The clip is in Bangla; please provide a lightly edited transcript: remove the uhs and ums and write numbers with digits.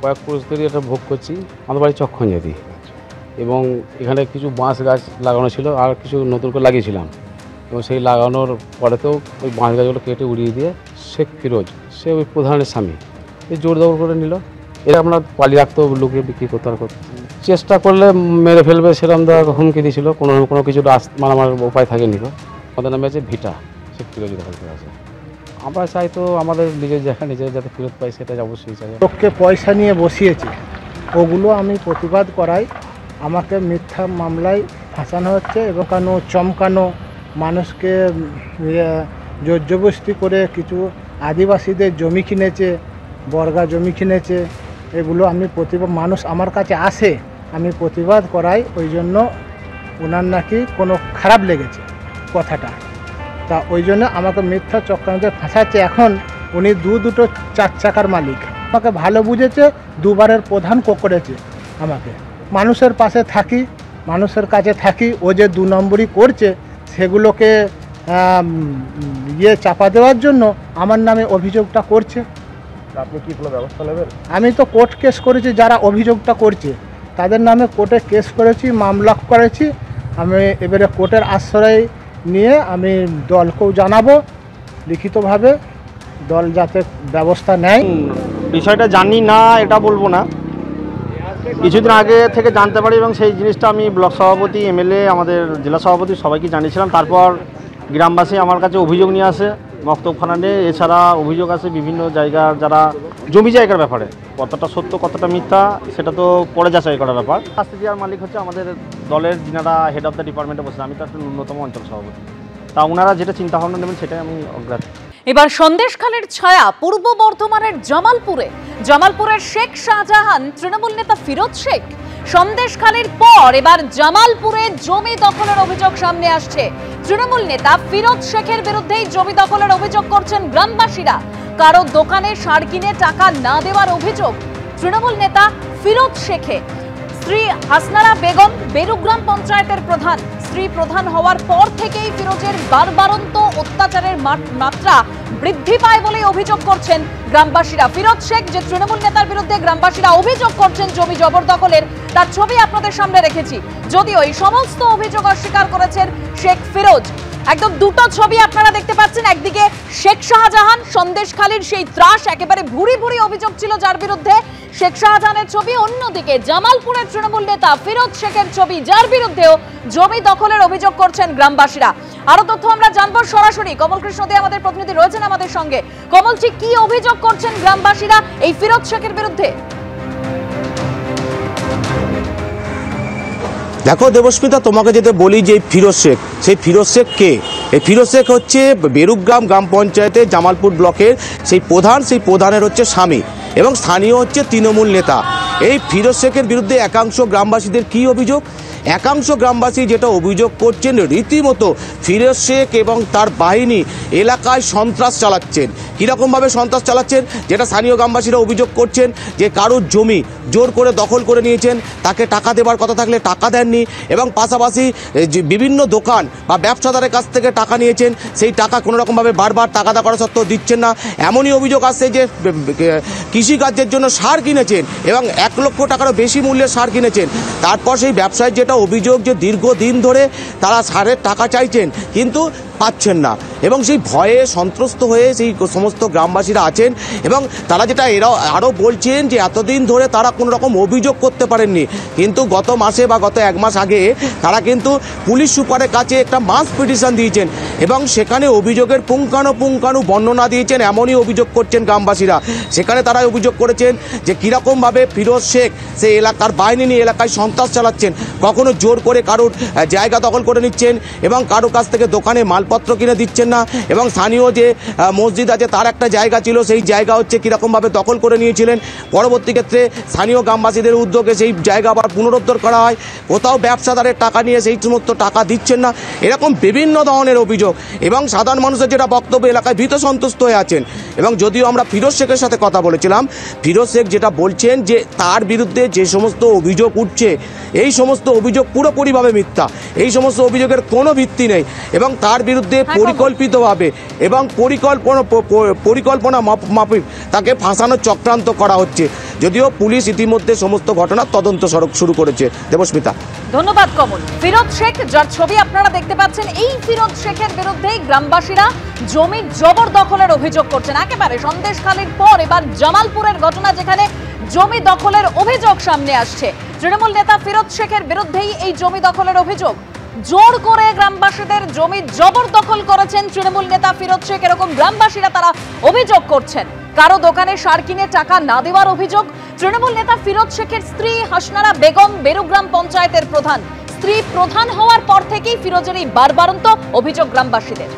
কয়েক পুরুষ ধরে এটা ভোগ করছি। আমাদের বাড়ি চক্ষঞ্জাতি এবং এখানে কিছু বাঁশ গাছ লাগানো ছিল আর কিছু নতুন করে লাগিয়েছিলাম এবং সেই লাগানোর পরেতেও ওই বাঁশ গাছগুলো কেটে উড়িয়ে দিয়ে শেখ ফিরোজ সে ওই প্রধানের স্বামী এই জোর দখল করে নিল। এরা আপনার পালিয়ে রাখতেও লোকে বিক্রি করতে আর চেষ্টা করলে মেরে ফেলবে সেরকম দেওয়া হুমকি দিয়েছিল। কোনো কিছু মারামার উপায় থাকেনি। আমাদের নামে আছে ভিটা, শেখ ফিরোজ দখল করে আছে। আমরা চাই তো আমাদের নিজের জায়গা নিজের যাতে ফেরত পাই সেটা অবশ্যই চাই। লোককে পয়সা নিয়ে বসিয়েছে ওগুলো আমি প্রতিবাদ করাই। আমাকে মিথ্যা মামলায় ফাঁসানো হচ্ছে এবং চমকানো মানুষকে জোরজবস্তি করে কিছু আদিবাসীদের জমি কিনেছে, বর্গা জমি কিনেছে। এগুলো আমি মানুষ আমার কাছে আসে, আমি প্রতিবাদ করাই। ওই জন্য ওনার নাকি কোনো খারাপ লেগেছে কথাটা, তা ওই জন্য আমাকে মিথ্যা চক্রান্তে ফাঁসাচ্ছে। এখন উনি দুটো 4 চাকার মালিক, আমাকে ভালো বুঝেছে, দুবারের প্রধান করেছে আমাকে। মানুষের পাশে থাকি, মানুষের কাছে থাকি, ও যে 2 নম্বরই করছে সেগুলোকে চাপা দেওয়ার জন্য আমার নামে অভিযোগটা করছে। আপনি কি কোনো ব্যবস্থা নেবেন? আমি তো কোর্ট কেস করেছি, যারা অভিযোগটা করছে তাদের নামে কোর্টে কেস করেছি, মামলা করেছি। আমি এবারে কোর্টের আশ্রয় নিয়ে আমি দলকেও জানাবো লিখিতভাবে, দল যাতে ব্যবস্থা নেয়। বিষয়টা জানি না এটা বলবো না, কিছুদিন আগে থেকে জানতে পারি এবং সেই জিনিসটা আমি ব্লক সভাপতি, এমএলএ, আমাদের জেলা সভাপতি সবাইকে জানিয়েছিলাম। তারপর গ্রামবাসী আমার কাছে অভিযোগ নিয়ে আসে মক্তবখানা নিয়ে। এছাড়া অভিযোগ আছে বিভিন্ন জায়গার যারা জমি জায়গার ব্যাপারে, কতটা সত্য কতটা মিথ্যা সেটা তো পরে যাচাই করার ব্যাপার। শাস্তি দেওয়ার মালিক হচ্ছে আমাদের দলের যিনারা হেড অফ দ্য ডিপার্টমেন্টে বসে, আমি তো একটা ন্যূনতম অঞ্চল সভাপতি। তা ওনারা যেটা চিন্তা ভাবনা নেবেন সেটাই আমি অগ্রাহ্য। এবার সন্দেশখালীর ছায়া পূর্ব বর্ধমানের জামালপুরের শেখ শাহজাহান তৃণমূল নেতা ফিরোজ শেখ। সন্দেশখালীর পর এবার জামালপুরে জমি দখলের অভিযোগ সামনে আসছে। তৃণমূল নেতা ফিরোজ শেখের বিরুদ্ধেই জমি দখলের অভিযোগ করছেন গ্রামবাসীরা। কারো দোকানে সার কিনে টাকা না দেওয়ার অভিযোগ তৃণমূল নেতা ফিরোজ শেখে। স্ত্রী হাসনারা বেগম বেরুগ্রাম পঞ্চায়েতের প্রধান। স্ত্রী প্রধান হওয়ার পর থেকেই ফিরোজের বারবারন্ত অত্যাচারের মাত্রা বৃদ্ধি পায় বলে অভিযোগ করছেন গ্রামবাসীরা। ফিরোজ শেখ যে তৃণমূল নেতার বিরুদ্ধে গ্রামবাসীরা অভিযোগ করছেন জমি জবরদখলের, তার ছবি আপনাদের সামনে রেখেছি। যদিও এই সমস্ত অভিযোগ অস্বীকার করেছেন শেখ ফিরোজ। একদম দুটো ছবি আপনারা দেখতে পাচ্ছেন, একদিকে শেখ শাহজাহান সন্দেশখালীর সেই ত্রাস, একেবারে ভুরি ভুরি অভিযোগ ছিল যার বিরুদ্ধে, শেখ শাহজাহানের ছবি। অন্যদিকে জামালপুরের তৃণমূল নেতা ফিরোজ শেখের ছবি, যার বিরুদ্ধেও জমি দখলের অভিযোগ করছেন গ্রামবাসীরা। আরো তথ্য আমরা জানবো সরাসরি। কমল কৃষ্ণ দে আমাদের প্রতিনিধি রয়েছেন আমাদের সঙ্গে। কমল, ঠিক কি অভিযোগ করছেন গ্রামবাসীরা এই ফিরোজ শেখের বিরুদ্ধে? দেখো দেবস্মিতা, তোমাকে যেটা বলি যে ফিরোজ শেখ, সেই ফিরোজ শেখ কে? এই ফিরোজ শেখ হচ্ছে বেরুগ্রাম গ্রাম পঞ্চায়েতের জামালপুর ব্লকের সেই প্রধানের হচ্ছে স্বামী এবং স্থানীয় হচ্ছে তৃণমূল নেতা। এই ফিরোজ শেখের বিরুদ্ধে একাংশ গ্রামবাসীদের কি অভিযোগ? একাংশ গ্রামবাসী যেটা অভিযোগ করছেন, রীতিমতো ফিরোজ শেখ এবং তার বাহিনী এলাকায় সন্ত্রাস চালাচ্ছেন। কীরকমভাবে সন্ত্রাস চালাচ্ছেন? যেটা স্থানীয় গ্রামবাসীরা অভিযোগ করছেন যে কারোর জমি জোর করে দখল করে নিয়েছেন, তাকে টাকা দেবার কথা থাকলে টাকা দেননি এবং পাশাপাশি বিভিন্ন দোকান বা ব্যবসাদারের কাছ থেকে টাকা নিয়েছেন, সেই টাকা কোনোরকমভাবে বারবার টাকাদা করা সত্ত্বেও দিচ্ছেন না। এমনই অভিযোগ আসছে যে কৃষিকার্যের জন্য সার কিনেছেন এবং 1 লক্ষ টাকারও বেশি মূল্যের সার কিনেছেন। তারপর সেই ব্যবসায়ীর যেটা অভিযোগ যে দীর্ঘদিন ধরে তারা সারের টাকা চাইছেন কিন্তু পাচ্ছেন না এবং সেই ভয়ে সন্ত্রস্ত হয়ে সেই সমস্ত গ্রামবাসীরা আছেন এবং তারা যেটা আরও বলছেন যে এতদিন ধরে তারা কোনো রকম অভিযোগ করতে পারেননি, কিন্তু গত মাসে বা গত 1 মাস আগে তারা কিন্তু পুলিশ সুপারের কাছে একটা মাস পিটিশন দিয়েছেন এবং সেখানে অভিযোগের পুঙ্খানুপুঙ্খানু বর্ণনা দিয়েছেন। এমনই অভিযোগ করছেন গ্রামবাসীরা। সেখানে তারা অভিযোগ করেছেন যে কীরকমভাবে ফিরোজ শেখ সেই এলাকার বাহিনী নিয়ে এলাকায় সন্ত্রাস চালাচ্ছেন, কখনো জোর করে কারোর জায়গা দখল করে নিচ্ছেন এবং কারোর কাছ থেকে দোকানে মালপত্র কিনে দিচ্ছেন না এবং স্থানীয় যে মসজিদ আছে তার একটা জায়গা ছিল, সেই জায়গা হচ্ছে কীরকমভাবে দখল করে নিয়েছিলেন। পরবর্তী ক্ষেত্রে স্থানীয় গ্রামবাসীদের উদ্যোগে সেই জায়গা আবার পুনরুদ্ধার করা হয়। কোথাও ব্যবসাদারের টাকা নিয়ে সেই সমস্ত টাকা দিচ্ছেন না, এরকম বিভিন্ন ধরনের অভিযোগ এবং সাধারণ মানুষের যেটা বক্তব্য, এলাকায় ভীত সন্তুষ্ট হয়ে আছেন। এবং যদিও আমরা ফিরোজ শেখের সাথে কথা বলেছিলাম, ফিরোজ শেখ যেটা বলছেন যে তার বিরুদ্ধে যে সমস্ত অভিযোগ উঠছে এই সমস্ত অভিযোগ পুরোপুরিভাবে মিথ্যা, এই সমস্ত অভিযোগের কোনো ভিত্তি নেই এবং তার বিরুদ্ধে বিরুদ্ধে হ্যাঁ, পরিকল্পিতভাবে এবং পরিকল্পনা মাফিক তাকে ফাঁসানোর চক্রান্ত করা হচ্ছে। যদিও পুলিশ ইতিমধ্যে সমস্ত ঘটনার তদন্ত শুরু করেছে। দেবস্মিতা। ধন্যবাদ কমল। ফিরোজ শেখ, যার ছবি আপনারা দেখতে পাচ্ছেন, এই ফিরোজ শেখের বিরুদ্ধেই গ্রামবাসীরা জমি জবরদখলের অভিযোগ করছেন। একেবারে সন্দেশখালীর পর এবার জামালপুরের ঘটনা, যেখানে জমি দখলের অভিযোগ সামনে আসছে। তৃণমূল নেতা ফিরোজ শেখের বিরুদ্ধেই এই জমি দখলের অভিযোগ। জোর করে গ্রামবাসীদের জমি জবরদখল করেছেন তৃণমূল নেতা ফিরোজ শেখ, এরকম গ্রামবাসীরা তারা অভিযোগ করছেন। কারো দোকানে সার কিনে টাকা না দেওয়ার অভিযোগ। তৃণমূল নেতা ফিরোজ শেখের স্ত্রী হাসনারা বেগম বেরুগ্রাম পঞ্চায়েতের প্রধান। স্ত্রী প্রধান হওয়ার পর থেকেই ফিরোজের এই বারবারন্ত অভিযোগ গ্রামবাসীদের।